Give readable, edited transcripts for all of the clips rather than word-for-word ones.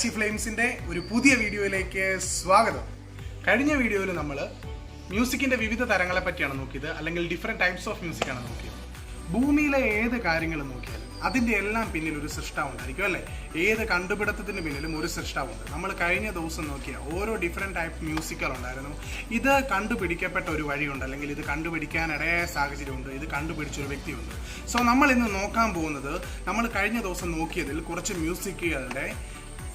കാച്ചി ഫ്ലെയിംസിന്റെ ഒരു പുതിയ വീഡിയോയിലേക്ക് സ്വാഗതം. കഴിഞ്ഞ വീഡിയോയിൽ നമ്മൾ മ്യൂസിക്കിന്റെ വിവിധ തരങ്ങളെ പറ്റിയാണ് നോക്കിയത്, അല്ലെങ്കിൽ ഡിഫറെന്റ് ടൈപ്സ് ഓഫ് മ്യൂസിക് ആണ് നോക്കിയത്. ഭൂമിയിലെ ഏത് കാര്യങ്ങൾ നോക്കിയാലും അതിന്റെ എല്ലാം പിന്നിൽ ഒരു സൃഷ്ടാവ് ഉണ്ടായിരിക്കും, അല്ലേ? ഏത് കണ്ടുപിടുത്തത്തിന് പിന്നിലും ഒരു സൃഷ്ടാവുണ്ട്. നമ്മൾ കഴിഞ്ഞ ദിവസം നോക്കിയ ഓരോ ഡിഫറെന്റ് ടൈപ്പ് മ്യൂസിക്കുകൾ ഉണ്ടായിരുന്നു. ഇത് കണ്ടുപിടിക്കപ്പെട്ട ഒരു വഴിയുണ്ട്, അല്ലെങ്കിൽ ഇത് കണ്ടുപിടിക്കാനിടയായ സാഹചര്യമുണ്ട്, ഇത് കണ്ടുപിടിച്ചൊരു വ്യക്തിയുണ്ട്. സോ നമ്മൾ ഇന്ന് നോക്കാൻ പോകുന്നത്, നമ്മൾ കഴിഞ്ഞ ദിവസം നോക്കിയതിൽ കുറച്ച് മ്യൂസിക്കുകളുടെ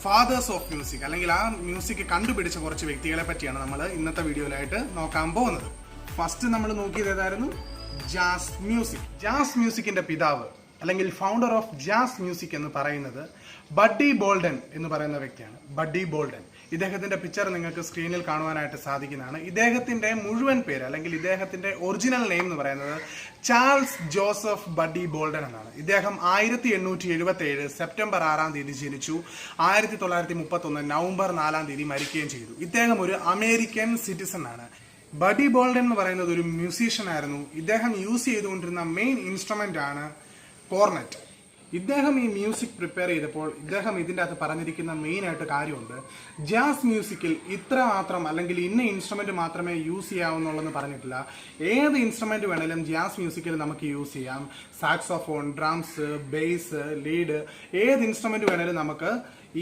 ഫാദേഴ്സ് ഓഫ് മ്യൂസിക്, അല്ലെങ്കിൽ ആ മ്യൂസിക് കണ്ടുപിടിച്ച കുറച്ച് വ്യക്തികളെ പറ്റിയാണ് നമ്മൾ ഇന്നത്തെ വീഡിയോയിലായിട്ട് നോക്കാൻ പോകുന്നത്. ഫസ്റ്റ് നമ്മൾ നോക്കിയത് ഏതായിരുന്നു? Jazz music. ജാസ് മ്യൂസിക്കിന്റെ പിതാവ് അല്ലെങ്കിൽ ഫൗണ്ടർ ഓഫ് ജാസ് മ്യൂസിക് എന്ന് പറയുന്നത് ബഡ്ഡി ബോൾഡൻ എന്ന് പറയുന്ന വ്യക്തിയാണ്. ബഡ്ഡി ബോൾഡൻ, ഇദ്ദേഹത്തിന്റെ പിക്ചർ നിങ്ങൾക്ക് സ്ക്രീനിൽ കാണുവാനായിട്ട് സാധിക്കുന്നതാണ്. ഇദ്ദേഹത്തിന്റെ മുഴുവൻ പേര്, അല്ലെങ്കിൽ ഇദ്ദേഹത്തിന്റെ ഒറിജിനൽ നെയിം എന്ന് പറയുന്നത് ചാൾസ് ജോസഫ് ബഡ്ഡി ബോൾഡൻ എന്നാണ്. ഇദ്ദേഹം 1877 സെപ്റ്റംബർ 6 തീയതി ജനിച്ചു. 1931 നവംബർ 4 തീയതി മരിക്കുകയും ചെയ്തു. ഇദ്ദേഹം ഒരു അമേരിക്കൻ സിറ്റിസൺ ആണ്. ബഡ്ഡി ബോൾഡൻ എന്ന് പറയുന്നത് ഒരു മ്യൂസീഷ്യൻ ആയിരുന്നു. ഇദ്ദേഹം യൂസ് ചെയ്തുകൊണ്ടിരുന്ന മെയിൻ ഇൻസ്ട്രുമെന്റ് ആണ് കോർനെറ്റ്. ഇദ്ദേഹം ഈ മ്യൂസിക് പ്രിപ്പയർ ചെയ്തപ്പോൾ ഇദ്ദേഹം ഇതിൻ്റെ അകത്ത് പറഞ്ഞിരിക്കുന്ന മെയിൻ ആയിട്ട് കാര്യമുണ്ട്. ജാസ് മ്യൂസിക്കിൽ ഇത്ര മാത്രം, അല്ലെങ്കിൽ ഇന്ന ഇൻസ്ട്രുമെന്റ് മാത്രമേ യൂസ് ചെയ്യാവുന്നുള്ളെന്ന് പറഞ്ഞിട്ടില്ല. ഏത് ഇൻസ്ട്രുമെന്റ് വേണേലും ജാസ് മ്യൂസിക്കിൽ നമുക്ക് യൂസ് ചെയ്യാം. സാക്സോഫോൺ, ഡ്രംസ്, ബേസ്, ലീഡ്, ഏത് ഇൻസ്ട്രുമെന്റ് വേണേലും നമുക്ക്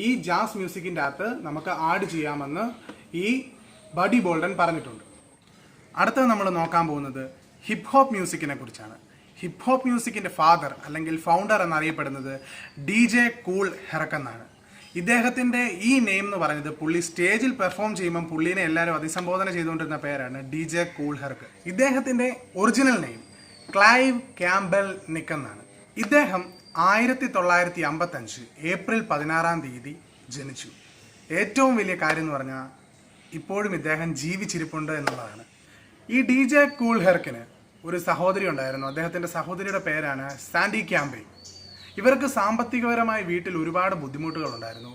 ഈ ജാസ് മ്യൂസിക്കിൻ്റെ അകത്ത് നമുക്ക് ആഡ് ചെയ്യാമെന്ന് ഈ ബഡ്ഡി ബോൾഡൻ പറഞ്ഞിട്ടുണ്ട്. അടുത്തത് നമ്മൾ നോക്കാൻ പോകുന്നത് ഹിപ്പ് ഹോപ്പ് മ്യൂസിക്കിനെ കുറിച്ചാണ്. ഹിപ്പ് ഹോപ്പ് മ്യൂസിക്കിന്റെ ഫാദർ അല്ലെങ്കിൽ ഫൗണ്ടർ എന്നറിയപ്പെടുന്നത് DJ കൂൾ ഹെർക്ക് എന്നാണ്. ഇദ്ദേഹത്തിന്റെ ഈ നെയിം എന്ന് പറയുന്നത്, പുള്ളി സ്റ്റേജിൽ പെർഫോം ചെയ്യുമ്പോൾ പുള്ളിനെ എല്ലാവരും അഭിസംബോധന ചെയ്തുകൊണ്ടിരുന്ന പേരാണ് DJ കൂൾ ഹെർക്ക്. ഇദ്ദേഹത്തിന്റെ ഒറിജിനൽ നെയിം ക്ലൈവ് ക്യാമ്പൽ നിക്ക് എന്നാണ്. ഇദ്ദേഹം 1955 ഏപ്രിൽ 16 തീയതി ജനിച്ചു. ഏറ്റവും വലിയ കാര്യം എന്ന് പറഞ്ഞാൽ ഇപ്പോഴും ഇദ്ദേഹം ജീവിച്ചിരിപ്പുണ്ട് എന്നുള്ളതാണ്. ഈ DJ കൂൾ ഹെർക്കിന് ഒരു സഹോദരി ഉണ്ടായിരുന്നു. അദ്ദേഹത്തിന്റെ സഹോദരിയുടെ പേരാണ് സാൻഡി ക്യാമ്പെ. ഇവർക്ക് സാമ്പത്തികപരമായി വീട്ടിൽ ഒരുപാട് ബുദ്ധിമുട്ടുകൾ ഉണ്ടായിരുന്നു.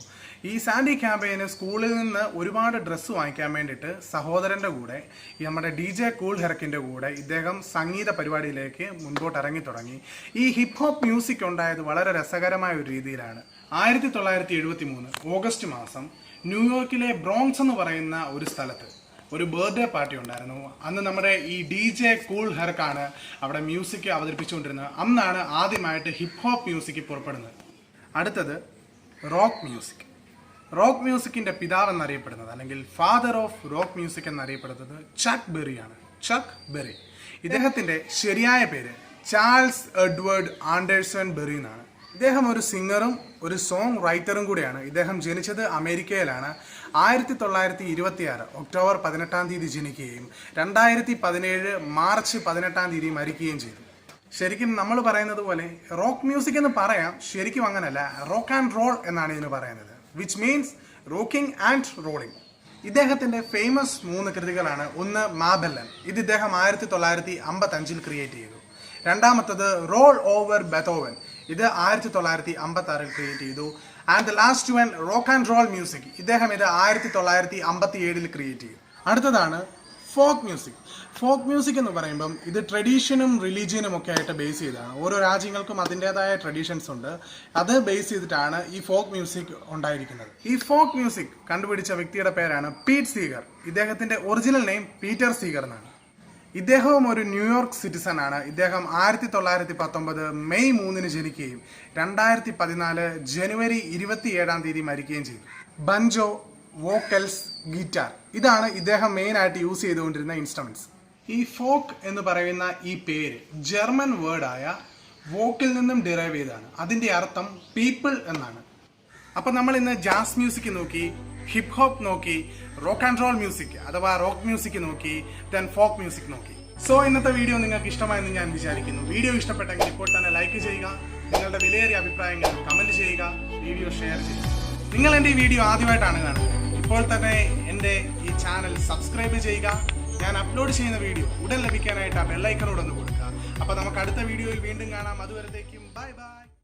ഈ സാൻഡി ക്യാമ്പയിന് സ്കൂളിൽ നിന്ന് ഒരുപാട് ഡ്രസ്സ് വാങ്ങിക്കാൻ വേണ്ടിയിട്ട് സഹോദരന്റെ കൂടെ, നമ്മുടെ DJ കൂൾ ഹെർക്കിന്റെ കൂടെ ഇദ്ദേഹം സംഗീത പരിപാടിയിലേക്ക് മുൻപോട്ട് ഇറങ്ങി തുടങ്ങി. ഈ ഹിപ്പ് ഹോപ്പ് മ്യൂസിക് ഉണ്ടായത് വളരെ രസകരമായ ഒരു രീതിയിലാണ്. 1973 ഓഗസ്റ്റ് മാസം ന്യൂയോർക്കിലെ ബ്രോങ്സ് എന്ന് പറയുന്ന ഒരു സ്ഥലത്ത് ഒരു ബർത്ത്ഡേ പാർട്ടി ഉണ്ടായിരുന്നു. അന്ന് നമ്മുടെ ഈ DJ കൂൾ ഹെർക്കാണ് അവിടെ മ്യൂസിക് അവതരിപ്പിച്ചുകൊണ്ടിരുന്നത്. അന്നാണ് ആദ്യമായിട്ട് ഹിപ്പ് ഹോപ്പ് മ്യൂസിക് പുറപ്പെടുന്നത്. അടുത്തത് റോക്ക് മ്യൂസിക്. റോക്ക് മ്യൂസിക്കിന്റെ പിതാവ് എന്നറിയപ്പെടുന്നത്, അല്ലെങ്കിൽ ഫാദർ ഓഫ് റോക്ക് മ്യൂസിക് എന്നറിയപ്പെടുന്നത് ചക്ക് ബെറിയാണ്. ചക്ക് ബെറി. ഇദ്ദേഹത്തിന്റെ ശരിയായ പേര് ചാൾസ് എഡ്വേർഡ് ആൻഡേഴ്സൺ ബെറി എന്നാണ്. ഇദ്ദേഹം ഒരു സിംഗറും ഒരു സോങ് റൈറ്ററും കൂടിയാണ്. ഇദ്ദേഹം ജനിച്ചത് അമേരിക്കയിലാണ്. 1926 ഒക്ടോബർ 18 തീയതി ജനിക്കുകയും 2017 മാർച്ച് 18 തീയതി മരിക്കുകയും ചെയ്തു. ശരിക്കും നമ്മൾ പറയുന്നത് പോലെ റോക്ക് മ്യൂസിക് എന്ന് പറയാം, ശരിക്കും അങ്ങനല്ല. റോക്ക് ആൻഡ് റോൾ എന്നാണ് ഇതിന് പറയുന്നത്, which means rocking and rolling. ഇദ്ദേഹത്തിന്റെ ഫേമസ് 3 കൃതികളാണ്. ഒന്ന് മാബെല്ലൻ, ഇത് ഇദ്ദേഹം 1955 ക്രിയേറ്റ് ചെയ്തു. രണ്ടാമത്തത് റോൾ ഓവർ ബെത്തോവൻ, ഇത് 1956 ക്രിയേറ്റ് ചെയ്തു. And the last one rock and roll music, ഇദ്ദേഹം ഇത് 1957 ക്രിയേറ്റ് ചെയ്തു. അടുത്തതാണ് ഫോക്ക് മ്യൂസിക്. ഫോക്ക് മ്യൂസിക് എന്ന് പറയുമ്പം ഇത് ട്രഡീഷനും റിലീജിയനും ഒക്കെ ആയിട്ട് ബേസ് ചെയ്താണ്. ഓരോ രാജ്യങ്ങൾക്കും അതിൻ്റെതായ ട്രഡീഷൻസ് ഉണ്ട്. അത് ബേസ് ചെയ്തിട്ടാണ് ഈ ഫോക്ക് മ്യൂസിക് ഉണ്ടായിരിക്കുന്നത്. ഈ ഫോക്ക് മ്യൂസിക് കണ്ടുപിടിച്ച വ്യക്തിയുടെ പേരാണ് പീറ്റ് സീഗർ. ഇദ്ദേഹത്തിന്റെ ഒറിജിനൽ നെയിം പീറ്റർ സീഗർ എന്നാണ്. ഇദ്ദേഹവും ഒരു ന്യൂയോർക്ക് സിറ്റിസൺ ആണ്. ഇദ്ദേഹം 1919 മെയ് 3 ജനിക്കുകയും 2014 ജനുവരി 27 തീയതി മരിക്കുകയും ചെയ്തു. ബഞ്ചോ, വോക്കൽസ്, ഗിറ്റാർ, ഇതാണ് ഇദ്ദേഹം മെയിൻ ആയിട്ട് യൂസ് ചെയ്തുകൊണ്ടിരുന്ന ഇൻസ്ട്രുമെന്റ്സ്. ഈ ഫോക്ക് എന്ന് പറയുന്ന ഈ പേര് ജർമ്മൻ വേർഡായ വോക്കിൽ നിന്നും ഡിറൈവ് ചെയ്താണ്. അതിന്റെ അർത്ഥം പീപ്പിൾ എന്നാണ്. അപ്പൊ നമ്മൾ ഇന്ന് ജാസ് മ്യൂസിക് നോക്കി, ഹിപ്പ് ഹോപ്പ് നോക്കി, റോക്ക് ആൻഡ് റോൾ മ്യൂസിക് അഥവാ റോക്ക് മ്യൂസിക് നോക്കി, ദെൻ ഫോക്ക് മ്യൂസിക് നോക്കി. സോ ഇന്നത്തെ വീഡിയോ നിങ്ങൾക്ക് ഇഷ്ടമായെന്ന് ഞാൻ വിചാരിക്കുന്നു. വീഡിയോ ഇഷ്ടപ്പെട്ടെങ്കിൽ ഇപ്പോൾ തന്നെ ലൈക്ക് ചെയ്യുക, നിങ്ങളുടെ വിലയേറിയ അഭിപ്രായങ്ങൾ കമന്റ് ചെയ്യുക, വീഡിയോ ഷെയർ ചെയ്യുക. നിങ്ങൾ എൻ്റെ ഈ വീഡിയോ ആദ്യമായിട്ടാണ് കാണുന്നത്, ഇപ്പോൾ തന്നെ എൻ്റെ ഈ ചാനൽ സബ്സ്ക്രൈബ് ചെയ്യുക. ഞാൻ അപ്ലോഡ് ചെയ്യുന്ന വീഡിയോ ഉടൻ ലഭിക്കാനായിട്ട് ആ ബെല്ലൈക്കനോട് ഒന്ന് കൊടുക്കുക. അപ്പോൾ നമുക്ക് അടുത്ത വീഡിയോയിൽ വീണ്ടും കാണാം. അതുവരത്തേക്കും ബൈ ബൈ.